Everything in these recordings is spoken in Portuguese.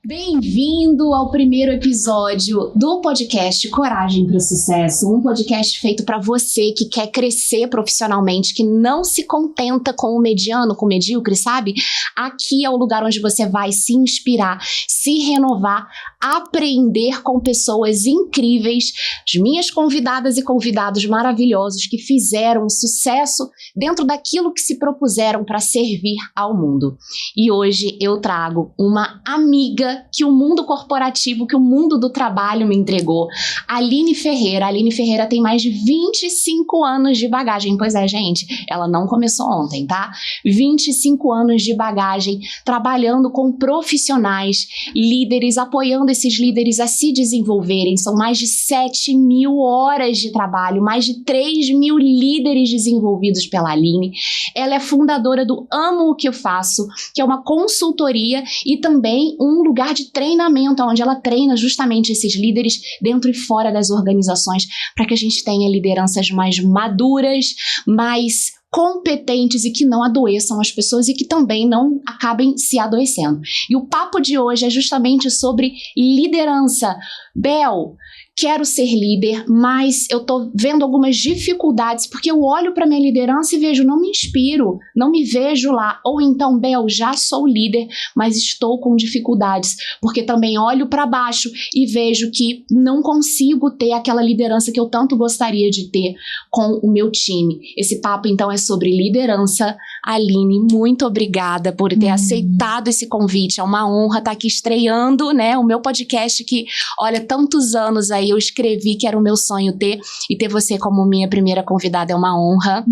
Bem-vindo ao primeiro episódio do podcast Coragem para o Sucesso, um podcast feito para você que quer crescer profissionalmente, que não se contenta com o mediano, com o medíocre, sabe? Aqui é o lugar onde você vai se inspirar, se renovar, aprender com pessoas incríveis, as minhas convidadas e convidados maravilhosos que fizeram sucesso dentro daquilo que se propuseram para servir ao mundo. E hoje eu trago uma amiga que o mundo corporativo, que o mundo do trabalho me entregou, Aline Ferreira. A Aline Ferreira tem mais de 25 anos de bagagem. Pois é, gente, ela não começou ontem, tá? 25 anos de bagagem, trabalhando com profissionais, líderes, apoiando esses líderes a se desenvolverem. São mais de 7.000 horas de trabalho, mais de 3.000 líderes desenvolvidos pela Aline. Ela é fundadora do Amo o que eu faço, que é uma consultoria e também um lugar de treinamento, onde ela treina justamente esses líderes dentro e fora das organizações, para que a gente tenha lideranças mais maduras, mais competentes e que não adoeçam as pessoas e que também não acabem se adoecendo. E o papo de hoje é justamente sobre liderança. Bel, quero ser líder, mas eu tô vendo algumas dificuldades, porque eu olho para minha liderança e vejo, não me inspiro, não me vejo lá. Ou então, Bel, já sou líder, mas estou com dificuldades, porque também olho para baixo e vejo que não consigo ter aquela liderança que eu tanto gostaria de ter com o meu time. Esse papo, então, é sobre liderança. Aline, muito obrigada por ter aceitado esse convite. É uma honra estar aqui estreando, né, o meu podcast que, olha, tantos anos aí eu escrevi que era o meu sonho ter, e ter você como minha primeira convidada é uma honra.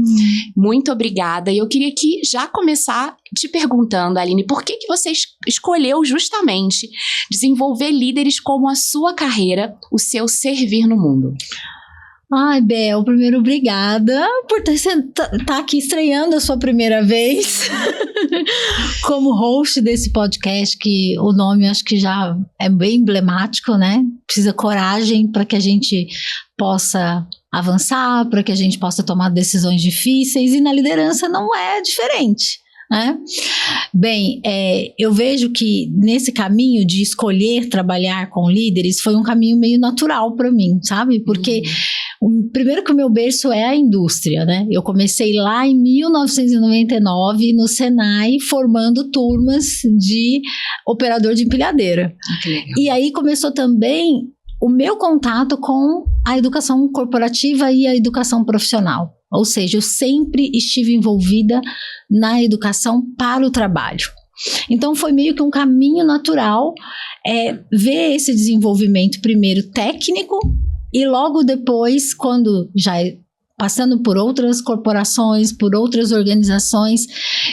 Muito obrigada. E eu queria aqui já começar te perguntando, Aline, por que você escolheu justamente desenvolver líderes como a sua carreira, o seu servir no mundo? Ai, Bel, primeiro, obrigada por tá aqui estreando a sua primeira vez como host desse podcast, que o nome acho que já é bem emblemático, né? Precisa coragem para que a gente possa avançar, para que a gente possa tomar decisões difíceis, e na liderança não é diferente, né? Bem, eu vejo que nesse caminho de escolher trabalhar com líderes foi um caminho meio natural para mim, sabe? Porque primeiro que o meu berço é a indústria, né? Eu comecei lá em 1999 no Senai, formando turmas de operador de empilhadeira. E aí começou também o meu contato com a educação corporativa e a educação profissional. Ou seja, eu sempre estive envolvida na educação para o trabalho. Então foi meio que um caminho natural ver esse desenvolvimento primeiro técnico, e logo depois, quando já passando por outras corporações, por outras organizações,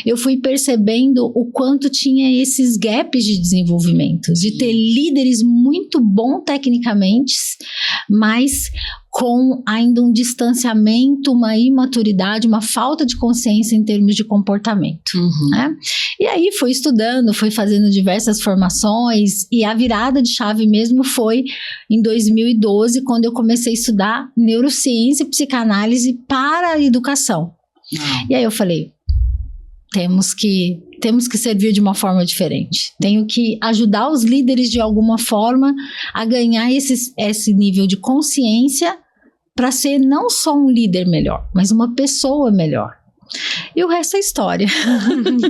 eu fui percebendo o quanto tinha esses gaps de desenvolvimento, de ter líderes muito bons tecnicamente, mas com ainda um distanciamento, uma imaturidade, uma falta de consciência em termos de comportamento, né? E aí fui estudando, fui fazendo diversas formações, e a virada de chave mesmo foi em 2012, quando eu comecei a estudar neurociência e psicanálise para a educação. E aí eu falei, temos que servir de uma forma diferente. Tenho que ajudar os líderes de alguma forma a ganhar esse nível de consciência para ser não só um líder melhor, mas uma pessoa melhor. E o resto é história.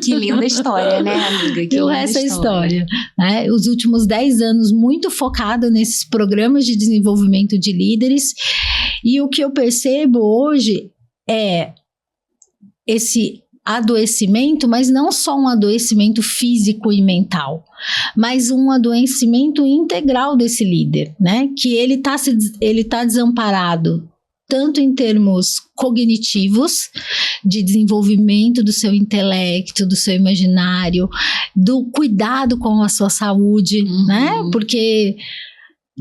Que linda história, né, amiga? E o resto é história, né? Os últimos 10 anos muito focado nesses programas de desenvolvimento de líderes. E o que eu percebo hoje é esse adoecimento, mas não só um adoecimento físico e mental, mas um adoecimento integral desse líder, né? Que ele tá desamparado tanto em termos cognitivos, de desenvolvimento do seu intelecto, do seu imaginário, do cuidado com a sua saúde, né? Porque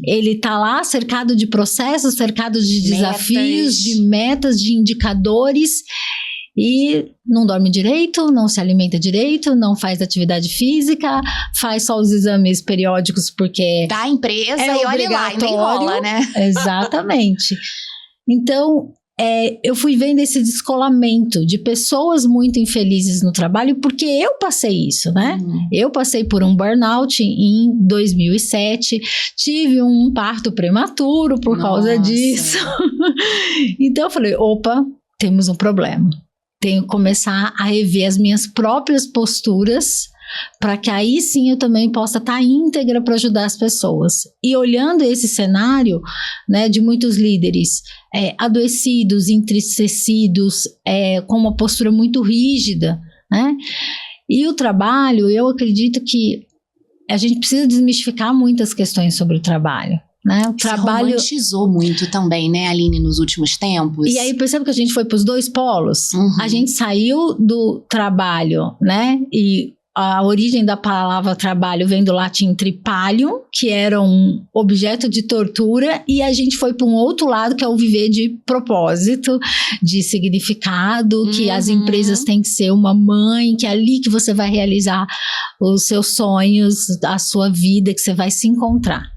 ele tá lá cercado de processos, cercado de desafios, de metas, de indicadores, e não dorme direito, não se alimenta direito, não faz atividade física, faz só os exames periódicos porque da empresa e olha lá, e nem rola, né? Exatamente. Então, eu fui vendo esse descolamento de pessoas muito infelizes no trabalho, porque eu passei isso, né? Eu passei por um burnout em 2007, tive um parto prematuro por causa disso. Então eu falei, opa, temos um problema. Tenho que começar a rever as minhas próprias posturas, para que aí sim eu também possa estar íntegra para ajudar as pessoas. E olhando esse cenário, né, de muitos líderes adoecidos, entristecidos, com uma postura muito rígida, né? E o trabalho, eu acredito que a gente precisa desmistificar muitas questões sobre o trabalho. Né? O trabalho romantizou muito também, né, Aline, nos últimos tempos. E aí percebe que a gente foi para os dois polos. A gente saiu do trabalho, né? E a origem da palavra trabalho vem do latim tripalium, que era um objeto de tortura, e a gente foi para um outro lado, que é o viver de propósito, de significado, que as empresas têm que ser uma mãe, que é ali que você vai realizar os seus sonhos, a sua vida, que você vai se encontrar.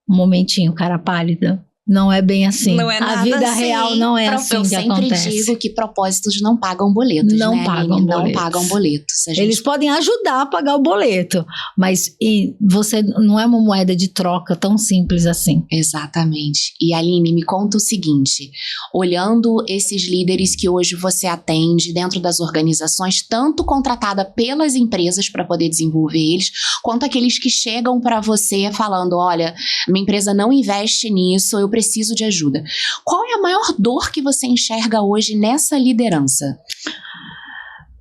Um momentinho, cara pálida. Não é bem assim. Não é nada a vida assim. Real não é assim que acontece. Eu sempre digo que propósitos não pagam boletos, não né, pagam Aline? boletos. Não pagam boletos. Eles podem ajudar a pagar o boleto, mas você não é uma moeda de troca tão simples assim. Exatamente. E Aline, me conta o seguinte, olhando esses líderes que hoje você atende dentro das organizações, tanto contratada pelas empresas para poder desenvolver eles, quanto aqueles que chegam para você falando, olha, minha empresa não investe nisso, eu preciso de ajuda. Qual é a maior dor que você enxerga hoje nessa liderança?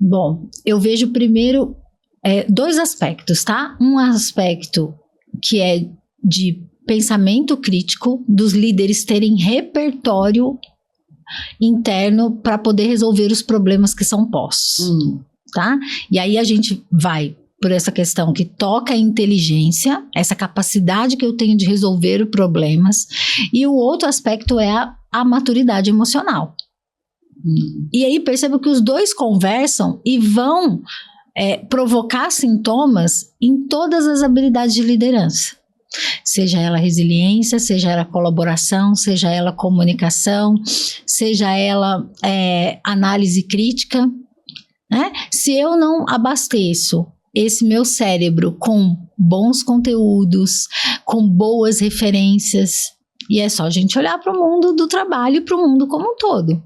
Bom, eu vejo primeiro dois aspectos, tá? Um aspecto que é de pensamento crítico, dos líderes terem repertório interno para poder resolver os problemas que são postos, tá? E aí a gente vai por essa questão que toca a inteligência, essa capacidade que eu tenho de resolver problemas, e o outro aspecto é a maturidade emocional. E aí percebo que os dois conversam e vão provocar sintomas em todas as habilidades de liderança. Seja ela resiliência, seja ela colaboração, seja ela comunicação, seja ela análise crítica, né? Se eu não abasteço esse meu cérebro com bons conteúdos, com boas referências, e é só a gente olhar para o mundo do trabalho e para o mundo como um todo.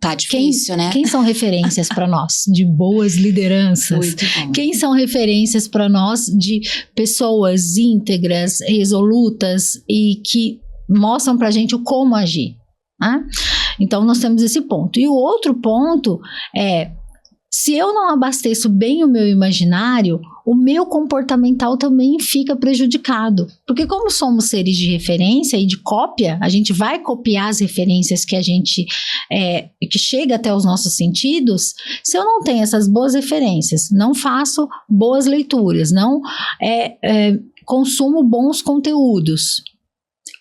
Tá difícil, né? Quem são referências para nós de boas lideranças? Muito bom. Quem são referências para nós de pessoas íntegras, resolutas e que mostram para a gente o como agir, né? Então nós temos esse ponto. E o outro ponto é, se eu não abasteço bem o meu imaginário, o meu comportamental também fica prejudicado. Porque como somos seres de referência e de cópia, a gente vai copiar as referências que a gente, que chega até os nossos sentidos. Se eu não tenho essas boas referências, não faço boas leituras, não consumo bons conteúdos,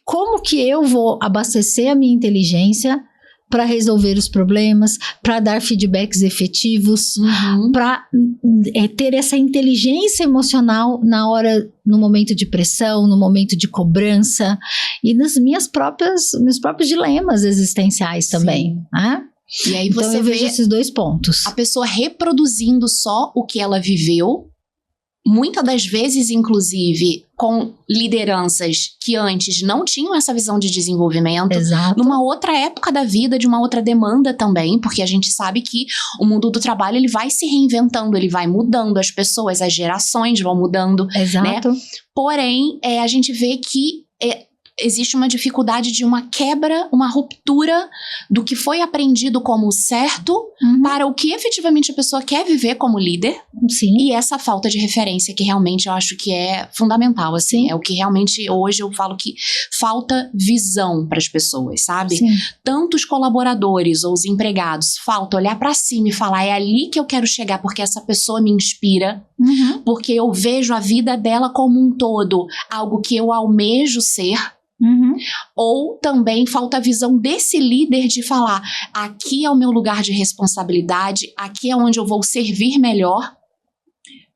como que eu vou abastecer a minha inteligência para resolver os problemas, para dar feedbacks efetivos, para ter essa inteligência emocional no momento de pressão, no momento de cobrança e nos meus próprios dilemas existenciais também, né? E aí então você eu vejo esses dois pontos. A pessoa reproduzindo só o que ela viveu, muitas das vezes, inclusive, com lideranças que antes não tinham essa visão de desenvolvimento. Exato. Numa outra época da vida, de uma outra demanda também, porque a gente sabe que o mundo do trabalho ele vai se reinventando, ele vai mudando, as pessoas, as gerações vão mudando. Exato. Né? Porém, a gente vê que existe uma dificuldade de uma quebra, uma ruptura do que foi aprendido como certo para o que efetivamente a pessoa quer viver como líder. Sim. E essa falta de referência que realmente eu acho que é fundamental, assim, é o que realmente hoje eu falo que falta visão para as pessoas, sabe? Sim. Tanto os colaboradores ou os empregados, falta olhar para cima e falar, é ali que eu quero chegar porque essa pessoa me inspira, porque eu vejo a vida dela como um todo, algo que eu almejo ser. Ou também falta a visão desse líder de falar, aqui é o meu lugar de responsabilidade, aqui é onde eu vou servir melhor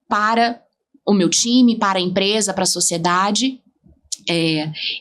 para o meu time, para a empresa, para a sociedade.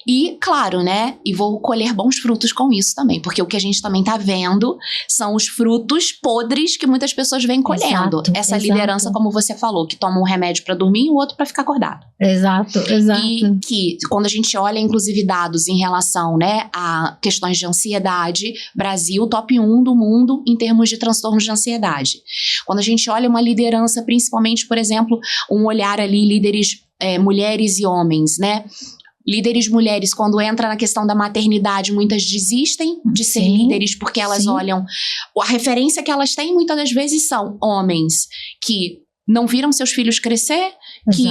E, claro, né, e vou colher bons frutos com isso também, porque o que a gente também tá vendo são os frutos podres que muitas pessoas vêm colhendo. Essa liderança, como você falou, que toma um remédio para dormir e o outro para ficar acordado. Exato. E que, quando a gente olha, inclusive, dados em relação, né, a questões de ansiedade, Brasil, top 1 do mundo em termos de transtornos de ansiedade. Quando a gente olha uma liderança, principalmente, por exemplo, um olhar ali, líderes, mulheres e homens, né? Líderes mulheres, quando entra na questão da maternidade, muitas desistem de ser líderes porque elas olham... A referência que elas têm, muitas das vezes, são homens que não viram seus filhos crescer, que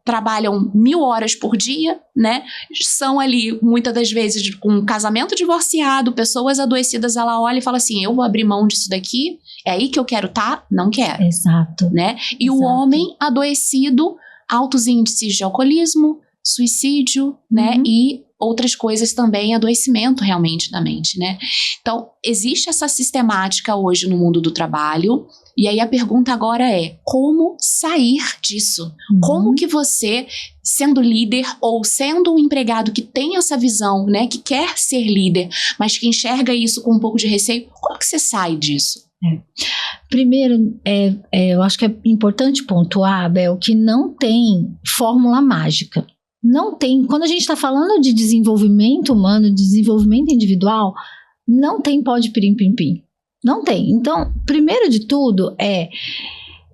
trabalham 1000 horas por dia, né? São ali, muitas das vezes, com um casamento divorciado, pessoas adoecidas, ela olha e fala assim, eu vou abrir mão disso daqui, é aí que eu quero estar? Não quero. Exato. Né? E o homem adoecido, altos índices de alcoolismo, suicídio, né? E outras coisas também, adoecimento realmente da mente, né? Então, existe essa sistemática hoje no mundo do trabalho, e aí a pergunta agora é, como sair disso? Como que você, sendo líder ou sendo um empregado que tem essa visão, né? Que quer ser líder, mas que enxerga isso com um pouco de receio, como que você sai disso? Primeiro, eu acho que é importante pontuar, Bel, que não tem fórmula mágica. Não tem, quando a gente está falando de desenvolvimento humano, de desenvolvimento individual, não tem pó de pirim-pim-pim. Não tem. Então, primeiro de tudo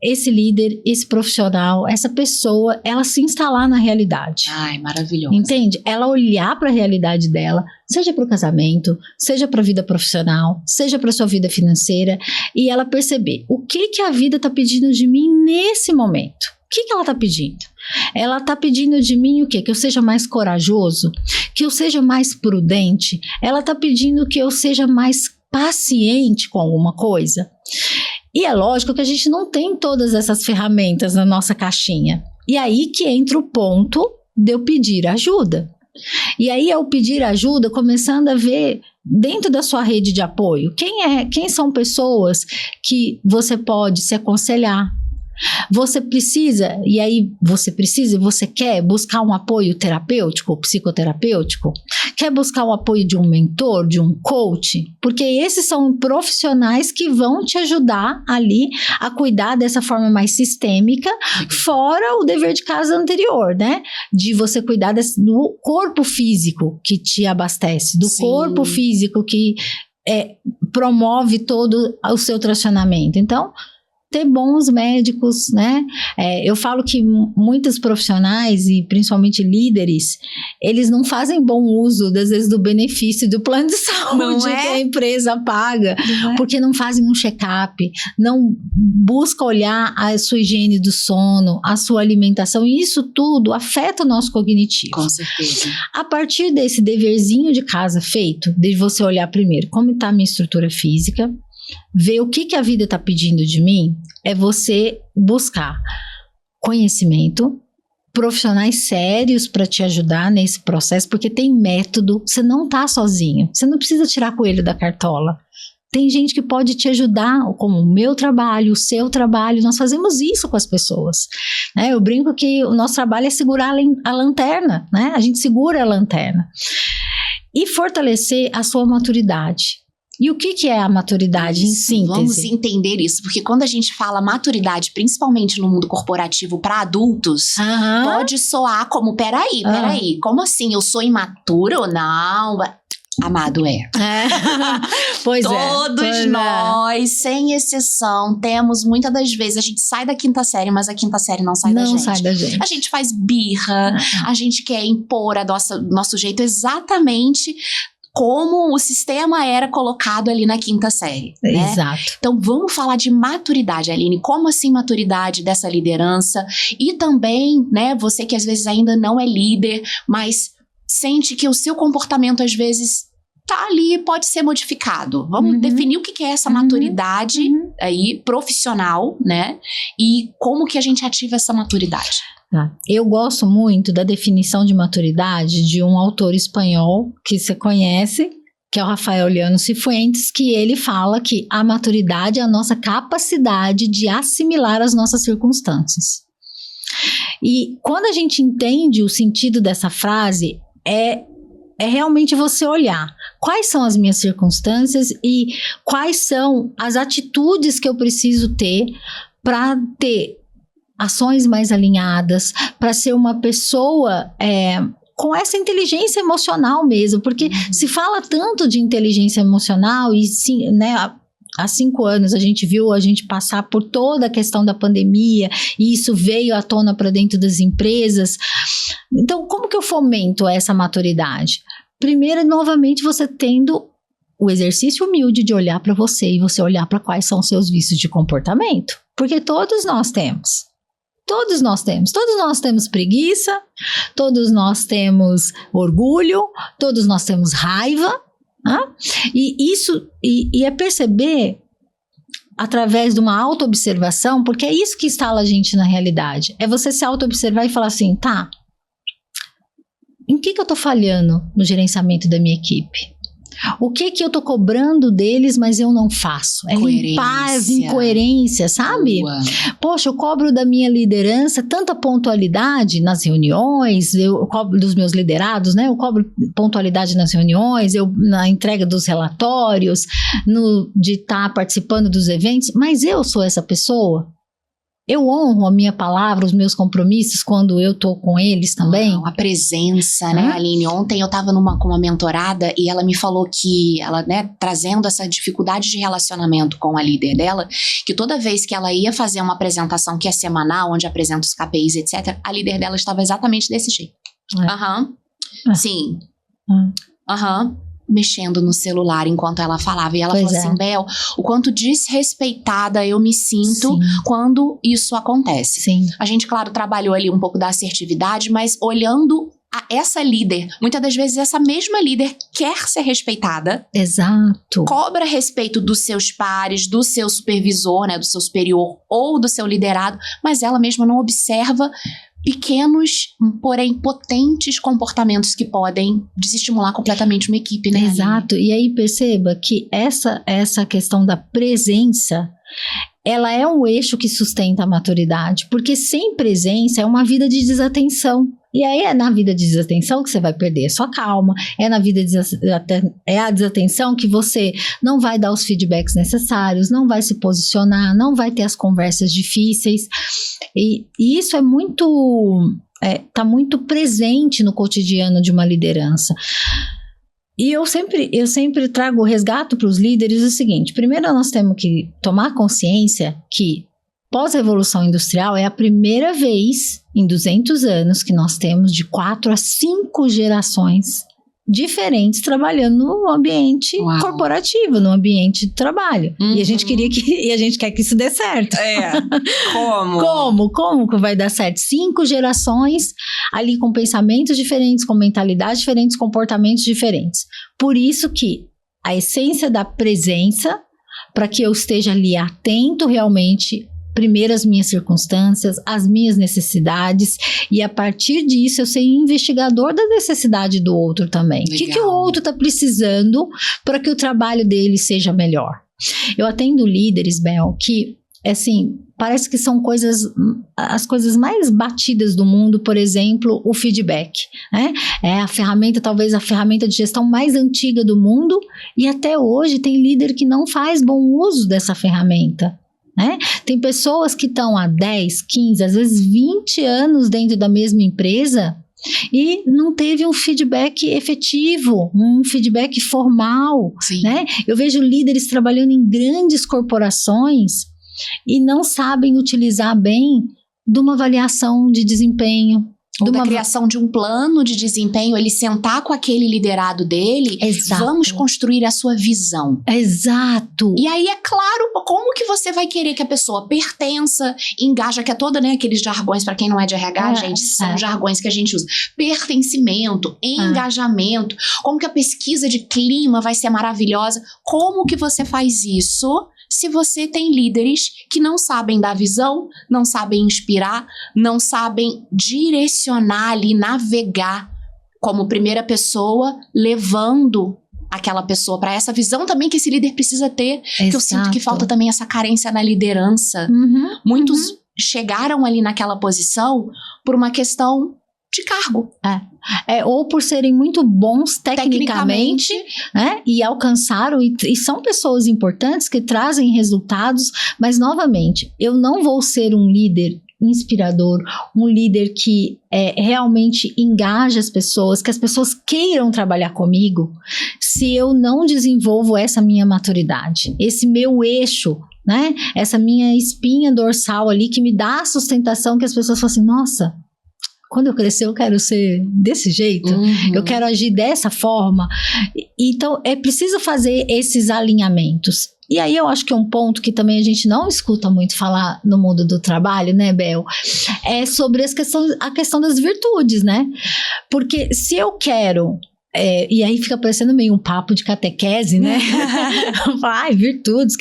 esse líder, esse profissional, essa pessoa, ela se instalar na realidade. Ai, maravilhoso. Entende? Ela olhar para a realidade dela, seja para o casamento, seja para a vida profissional, seja para a sua vida financeira, e ela perceber o que a vida está pedindo de mim nesse momento. O que ela está pedindo? Ela está pedindo de mim o quê? Que eu seja mais corajoso, que eu seja mais prudente. Ela está pedindo que eu seja mais paciente com alguma coisa. E é lógico que a gente não tem todas essas ferramentas na nossa caixinha. E aí que entra o ponto de eu pedir ajuda. E aí eu pedir ajuda, começando a ver dentro da sua rede de apoio, quem são pessoas que você pode se aconselhar. Você precisa, você quer buscar um apoio terapêutico, psicoterapêutico? Quer buscar o apoio de um mentor, de um coach? Porque esses são profissionais que vão te ajudar ali a cuidar dessa forma mais sistêmica, fora o dever de casa anterior, né? De você cuidar do corpo físico que te abastece, do corpo físico que promove todo o seu tracionamento. Então, ter bons médicos, né? Eu falo que muitos profissionais e principalmente líderes, eles não fazem bom uso, às vezes, do benefício do plano de saúde que a empresa paga, porque não fazem um check-up, não busca olhar a sua higiene do sono, a sua alimentação, e isso tudo afeta o nosso cognitivo. Com certeza. A partir desse deverzinho de casa feito, de você olhar primeiro como está a minha estrutura física, ver o que a vida está pedindo de mim, é você buscar conhecimento, profissionais sérios para te ajudar nesse processo, porque tem método, você não está sozinho, você não precisa tirar coelho da cartola. Tem gente que pode te ajudar, como o meu trabalho, o seu trabalho, nós fazemos isso com as pessoas. Né? Eu brinco que o nosso trabalho é segurar a lanterna, né? A gente segura a lanterna. E fortalecer a sua maturidade. E o que é a maturidade em síntese? Vamos entender isso, porque quando a gente fala maturidade, principalmente no mundo corporativo para adultos, pode soar como, peraí, como assim? Eu sou imaturo? Não, amado Pois Todos nós, sem exceção, temos muitas das vezes, a gente sai da quinta série, mas a quinta série não sai da gente. A gente faz birra, a gente quer impor nosso jeito exatamente como o sistema era colocado ali na quinta série, né? Exato. Então vamos falar de maturidade, Aline. Como assim maturidade dessa liderança? E também, né, você que às vezes ainda não é líder, mas sente que o seu comportamento às vezes tá ali, pode ser modificado. Vamos definir o que é essa maturidade aí profissional, né? E como que a gente ativa essa maturidade? Eu gosto muito da definição de maturidade de um autor espanhol que você conhece, que é o Rafael Leano Cifuentes, que ele fala que a maturidade é a nossa capacidade de assimilar as nossas circunstâncias. E quando a gente entende o sentido dessa frase, é realmente você olhar quais são as minhas circunstâncias e quais são as atitudes que eu preciso ter para ter ações mais alinhadas, para ser uma pessoa com essa inteligência emocional mesmo, porque se fala tanto de inteligência emocional e sim, né, há 5 anos a gente viu a gente passar por toda a questão da pandemia e isso veio à tona para dentro das empresas. Então, como que eu fomento essa maturidade? Primeiro, novamente, você tendo o exercício humilde de olhar para você e você olhar para quais são os seus vícios de comportamento, porque todos nós temos. Todos nós temos preguiça, todos nós temos orgulho, todos nós temos raiva, né? E é perceber através de uma auto-observação, porque é isso que instala a gente na realidade, é você se auto-observar e falar assim, tá, em que eu tô falhando no gerenciamento da minha equipe? O que eu tô cobrando deles, mas eu não faço? É limpar as incoerências, sabe? Boa. Poxa, eu cobro da minha liderança tanta pontualidade nas reuniões, eu cobro dos meus liderados, né? Eu cobro pontualidade nas reuniões, na entrega dos relatórios, de estar participando dos eventos, mas eu sou essa pessoa? Eu honro a minha palavra, os meus compromissos quando eu tô com eles também? A presença, né, Aline? Ontem eu tava com uma mentorada e ela me falou que ela, né, trazendo essa dificuldade de relacionamento com a líder dela, que toda vez que ela ia fazer uma apresentação que é semanal, onde apresenta os KPIs, etc., a líder dela estava exatamente desse jeito. Sim. Mexendo no celular enquanto ela falava. E ela falou assim, Bel, o quanto desrespeitada eu me sinto quando isso acontece. Sim. A gente, claro, trabalhou ali um pouco da assertividade, mas olhando a essa líder, muitas das vezes essa mesma líder quer ser respeitada. Exato. Cobra respeito dos seus pares, do seu supervisor, né, do seu superior ou do seu liderado, mas ela mesma não observa pequenos, porém potentes comportamentos que podem desestimular completamente uma equipe, né? Exato, e aí perceba que essa questão da presença, ela é um eixo que sustenta a maturidade, porque sem presença é uma vida de desatenção. E aí é na vida de desatenção que você vai perder a sua calma, é a desatenção que você não vai dar os feedbacks necessários, não vai se posicionar, não vai ter as conversas difíceis, e isso é tá muito presente no cotidiano de uma liderança. E eu sempre trago o resgate para os líderes o seguinte, primeiro nós temos que tomar consciência que pós-revolução industrial é a primeira vez em 200 anos que nós temos de 4 a 5 gerações diferentes trabalhando no ambiente corporativo, no ambiente de trabalho. E a gente quer que isso dê certo. Como que vai dar certo? 5 gerações ali com pensamentos diferentes, com mentalidades diferentes, comportamentos diferentes. Por isso que a essência da presença, para que eu esteja ali atento realmente, primeiro as minhas circunstâncias, as minhas necessidades, e a partir disso eu ser investigador da necessidade do outro também. O que o outro está precisando para que o trabalho dele seja melhor? Eu atendo líderes, Bel, que assim, parece que são as coisas mais batidas do mundo, por exemplo, o feedback, né? É talvez a ferramenta de gestão mais antiga do mundo, e até hoje tem líder que não faz bom uso dessa ferramenta. Né? Tem pessoas que estão há 10, 15, às vezes 20 anos dentro da mesma empresa e não teve um feedback efetivo, um feedback formal, né? Eu vejo líderes trabalhando em grandes corporações e não sabem utilizar bem de uma avaliação de desempenho, ou da criação de um plano de desempenho, ele sentar com aquele liderado dele, vamos construir a sua visão. Exato. E aí, é claro, como que você vai querer que a pessoa pertença, engaja, que é toda, né, aqueles jargões, para quem não é de RH, gente, são jargões que a gente usa. Pertencimento, engajamento, como que a pesquisa de clima vai ser maravilhosa, como que você faz isso se você tem líderes que não sabem dar visão, não sabem inspirar, não sabem direcionar ali, navegar como primeira pessoa, levando aquela pessoa para essa visão também que esse líder precisa ter. Que eu sinto que falta também essa carência na liderança. Muitos chegaram ali naquela posição por uma questão de cargo. Ou por serem muito bons tecnicamente. Né? E alcançaram, e são pessoas importantes que trazem resultados, mas novamente, eu não vou ser um líder inspirador, um líder que realmente engaja as pessoas, que as pessoas queiram trabalhar comigo, se eu não desenvolvo essa minha maturidade, esse meu eixo, né? Essa minha espinha dorsal ali que me dá a sustentação, que as pessoas falam assim, nossa, quando eu crescer eu quero ser desse jeito, eu quero agir dessa forma. Então é preciso fazer esses alinhamentos. E aí eu acho que um ponto que também a gente não escuta muito falar no mundo do trabalho, né, Bel? É sobre a questão das virtudes, né? Porque se eu quero... e aí fica parecendo meio um papo de catequese, né? Ai, virtudes,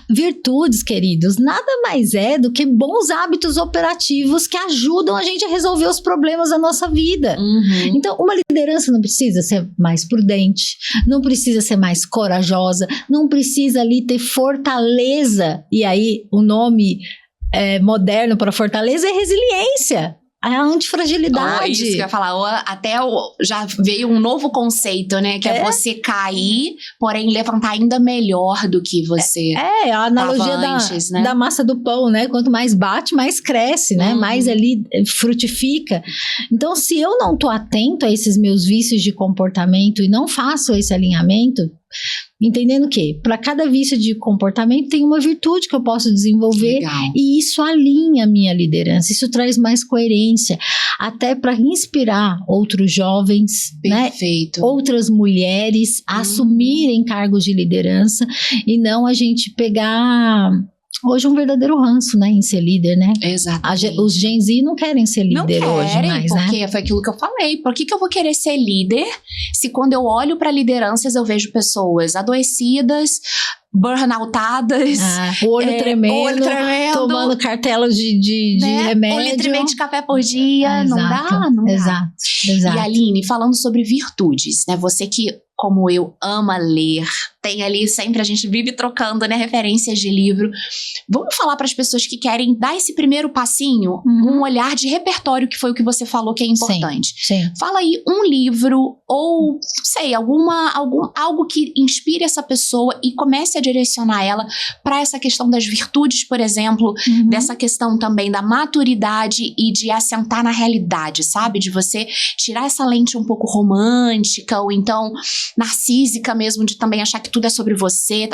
virtudes, queridos, nada mais é do que bons hábitos operativos que ajudam a gente a resolver os problemas da nossa vida. Então, uma liderança não precisa ser mais prudente, não precisa ser mais corajosa, não precisa ali ter fortaleza. E aí, o nome moderno para fortaleza é resiliência. A antifragilidade. Isso que eu ia falar. Já veio um novo conceito, né? Que é você cair, porém levantar ainda melhor do que você a analogia antes, né? da massa do pão, né? Quanto mais bate, mais cresce, né? Mais ali frutifica. Então, se eu não tô atento a esses meus vícios de comportamento e não faço esse alinhamento, entendendo que para cada vício de comportamento tem uma virtude que eu posso desenvolver. Legal. E isso alinha a minha liderança, isso traz mais coerência, até para inspirar outros jovens, né? Outras mulheres a assumirem cargos de liderança e não a gente pegar... Hoje um verdadeiro ranço, né, em ser líder, né? Exatamente. Os Gen Z não querem ser líder hoje mais, né? Porque foi aquilo que eu falei. Por que eu vou querer ser líder se quando eu olho para lideranças eu vejo pessoas adoecidas, burnoutadas, o olho tremendo, tomando cartelas de remédio, 1,5 litro de café por dia, não dá. Exato. E Aline, falando sobre virtudes, né? Você que, como eu, ama ler, tem ali sempre, a gente vive trocando, né, referências de livro. Vamos falar para as pessoas que querem dar esse primeiro passinho, um olhar de repertório, que foi o que você falou que é importante. Sim. Fala aí um livro ou, sei, algo que inspire essa pessoa e comece a direcionar ela para essa questão das virtudes, por exemplo, dessa questão também da maturidade e de assentar na realidade, sabe? De você tirar essa lente um pouco romântica ou então narcísica mesmo, de também achar que tudo é sobre você,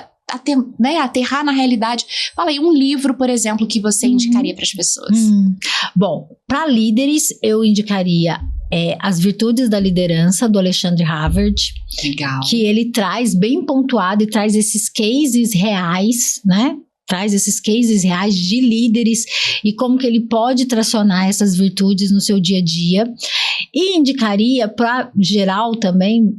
aterrar na realidade. Fala aí um livro, por exemplo, que você indicaria para as pessoas. Bom, para líderes eu indicaria As Virtudes da Liderança, do Alexandre Havard. Legal. Que ele traz bem pontuado e traz esses cases reais, né? Traz esses cases reais de líderes e como que ele pode tracionar essas virtudes no seu dia a dia. E indicaria para geral também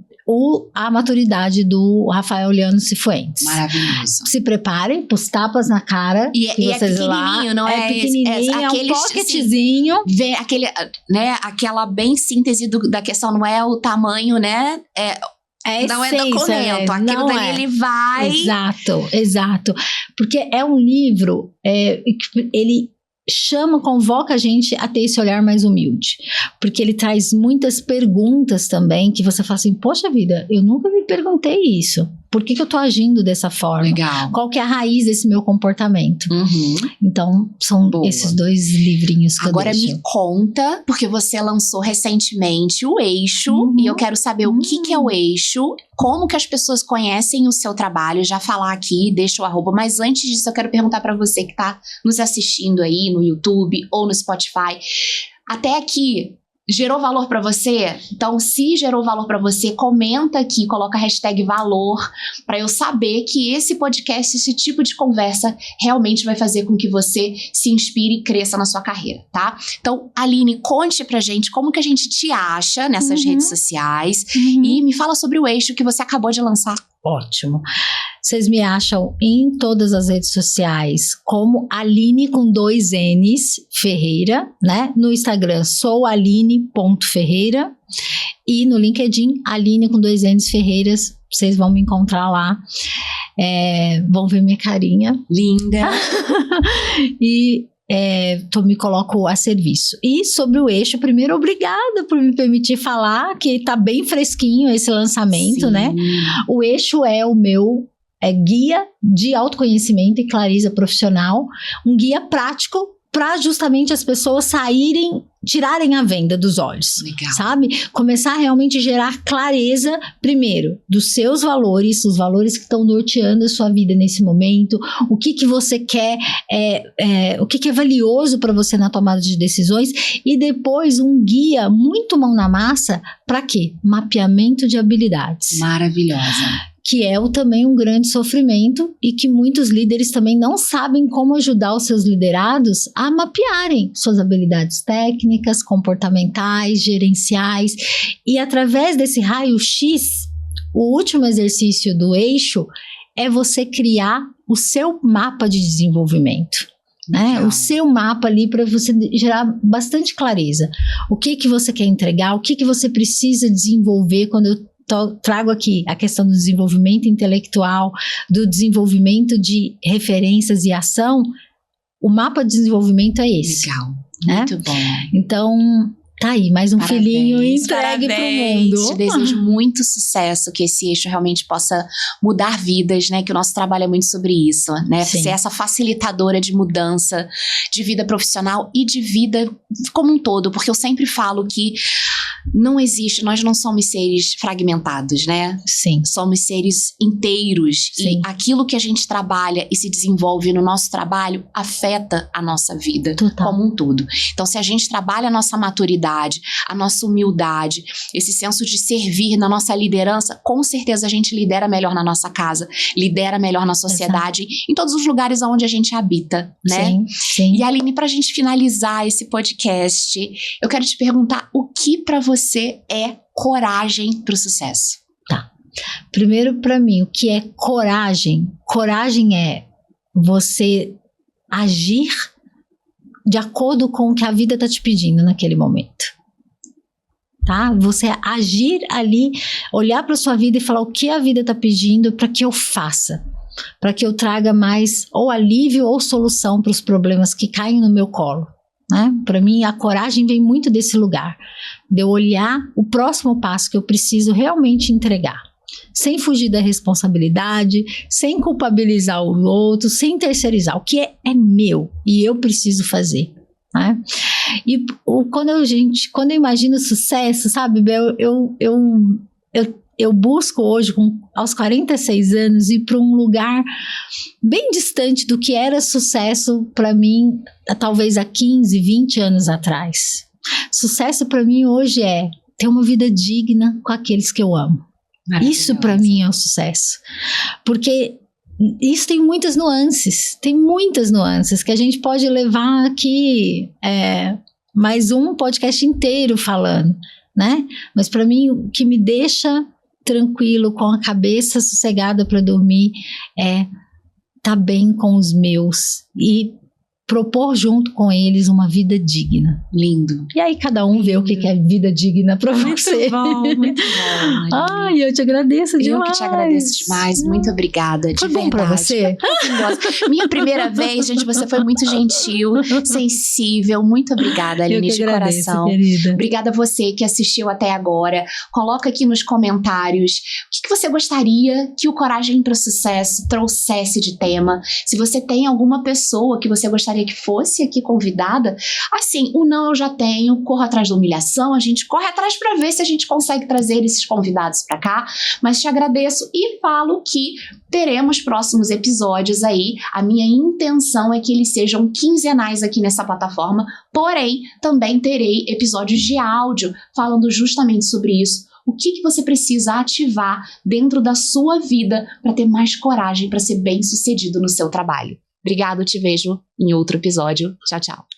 A Maturidade, do Rafael Leandro Cifuentes. Maravilhoso. Se preparem para os tapas na cara. E é pequenininho, não é? É pequenininho, é um pocketzinho. Vem aquela bem síntese da questão, não é o tamanho, né? Não é documento, aquilo daí ele vai... Exato. Porque é um livro, ele convoca a gente a ter esse olhar mais humilde, porque ele traz muitas perguntas também, que você fala assim, poxa vida, eu nunca me perguntei isso, por que eu tô agindo dessa forma? Legal. Qual que é a raiz desse meu comportamento? Então, são esses 2 livrinhos que agora eu deixo. Me conta, porque você lançou recentemente o Eixo, e eu quero saber o que é o Eixo, como que as pessoas conhecem o seu trabalho, já falar aqui, deixa o @, mas antes disso eu quero perguntar para você que tá nos assistindo aí no YouTube ou no Spotify, até aqui, gerou valor para você? Então, se gerou valor para você, comenta aqui, coloca a hashtag valor, para eu saber que esse podcast, esse tipo de conversa, realmente vai fazer com que você se inspire e cresça na sua carreira, tá? Então, Aline, conte pra gente como que a gente te acha nessas redes sociais e me fala sobre o Eixo que você acabou de lançar. Ótimo. Vocês me acham em todas as redes sociais como Aline com 2 N's Ferreira, né? No Instagram sou aline.ferreira e no LinkedIn Aline com 2 N's Ferreiras. Vocês vão me encontrar lá. Vão ver minha carinha. Linda. E me coloco a serviço. E sobre o eixo, primeiro, obrigada por me permitir falar, que tá bem fresquinho esse lançamento, Sim. né? O eixo é o meu guia de autoconhecimento e clareza profissional, um guia prático para justamente as pessoas tirarem a venda dos olhos. Legal. Sabe? Começar a realmente gerar clareza, primeiro, dos seus valores, os valores que estão norteando a sua vida nesse momento, o que você quer, o que é valioso para você na tomada de decisões, e depois um guia muito mão na massa para quê? Mapeamento de habilidades. Maravilhosa. Que é também um grande sofrimento e que muitos líderes também não sabem como ajudar os seus liderados a mapearem suas habilidades técnicas, comportamentais, gerenciais, e através desse raio-x, o último exercício do eixo é você criar o seu mapa de desenvolvimento. Né? O seu mapa ali para você gerar bastante clareza. O que você quer entregar, o que você precisa desenvolver. Quando eu trago aqui a questão do desenvolvimento intelectual, do desenvolvimento de referências e ação, o mapa de desenvolvimento é esse. Legal, né? muito bom. Então, tá aí, mais um filhinho entregue pro mundo. Te desejo muito sucesso, que esse eixo realmente possa mudar vidas, né? Que o nosso trabalho é muito sobre isso, né? Sim. Ser essa facilitadora de mudança de vida profissional e de vida como um todo, porque eu sempre falo que não existe, nós não somos seres fragmentados, né? Sim. Somos seres inteiros. Sim. E aquilo que a gente trabalha e se desenvolve no nosso trabalho afeta a nossa vida. Total. Como um todo. Então, se a gente trabalha a nossa maturidade, a nossa humildade, esse senso de servir na nossa liderança, com certeza a gente lidera melhor na nossa casa, lidera melhor na sociedade, em todos os lugares onde a gente habita, né? Sim, sim. E Aline, pra gente finalizar esse podcast, eu quero te perguntar o que pra você é coragem pro sucesso? Tá. Primeiro, pra mim, o que é coragem? Coragem é você agir de acordo com o que a vida tá te pedindo naquele momento. Tá? Você agir ali, olhar para sua vida e falar o que a vida tá pedindo para que eu faça, para que eu traga mais ou alívio ou solução para os problemas que caem no meu colo. Né? Para mim, a coragem vem muito desse lugar, de eu olhar o próximo passo que eu preciso realmente entregar, sem fugir da responsabilidade, sem culpabilizar o outro, sem terceirizar. O que é meu e eu preciso fazer. Né? E quando eu imagino sucesso, sabe, Bel, eu busco hoje, aos 46 anos, ir para um lugar bem distante do que era sucesso para mim, talvez há 15, 20 anos atrás. Sucesso para mim hoje é ter uma vida digna com aqueles que eu amo. Isso para mim é o sucesso. Porque isso tem muitas nuances que a gente pode levar aqui mais um podcast inteiro falando, né? Mas para mim o que me deixa tranquilo, com a cabeça sossegada para dormir, tá bem com os meus e propor junto com eles uma vida digna. Lindo. E aí cada um vê o que é vida digna para você. Muito bom. Ai, eu te agradeço demais. Eu que te agradeço demais. Muito obrigada, de foi verdade. Foi bom pra você? Minha primeira vez, gente, você foi muito gentil, sensível. Muito obrigada, Aline, de coração. Querida. Obrigada a você que assistiu até agora. Coloca aqui nos comentários o que você gostaria que o Coragem para o Sucesso trouxesse de tema. Se você tem alguma pessoa que você gostaria que fosse aqui convidada, assim, o não eu já tenho, corro atrás da humilhação, a gente corre atrás para ver se a gente consegue trazer esses convidados para cá, mas te agradeço e falo que teremos próximos episódios aí. A minha intenção é que eles sejam quinzenais aqui nessa plataforma, porém também terei episódios de áudio falando justamente sobre isso. O que você precisa ativar dentro da sua vida para ter mais coragem para ser bem sucedido no seu trabalho. Obrigado, te vejo em outro episódio. Tchau, tchau.